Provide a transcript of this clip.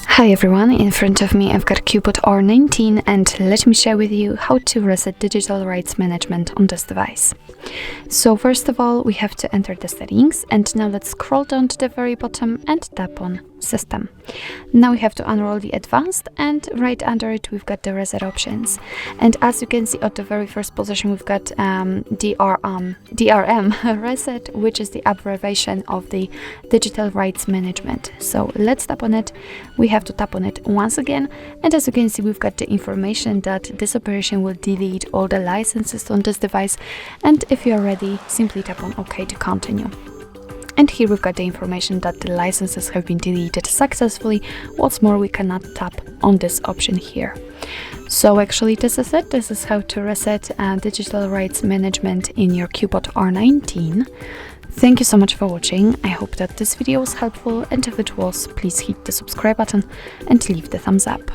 Hi everyone, in front of me I've got CUBOT R19 and let me share with you how to reset digital rights management on this device. So first of all, we have to enter the settings, and now let's scroll down to the very bottom and tap on System. Now we have to unroll the advanced, and right under it we've got the reset options. And as you can see, at the very first position we've got DRM reset, which is the abbreviation of the digital rights management. So let's tap on it. We have to tap on it once again, and as you can see, we've got the information that this operation will delete all the licenses on this device, and if you are ready, simply tap on OK to continue. And here we've got the information that the licenses have been deleted successfully. What's more, we cannot tap on this option here. So actually this is it. This is how to reset digital rights management in your CUBOT R19. Thank you so much for watching. I hope that this video was helpful, and if it was, please hit the subscribe button and leave the thumbs up.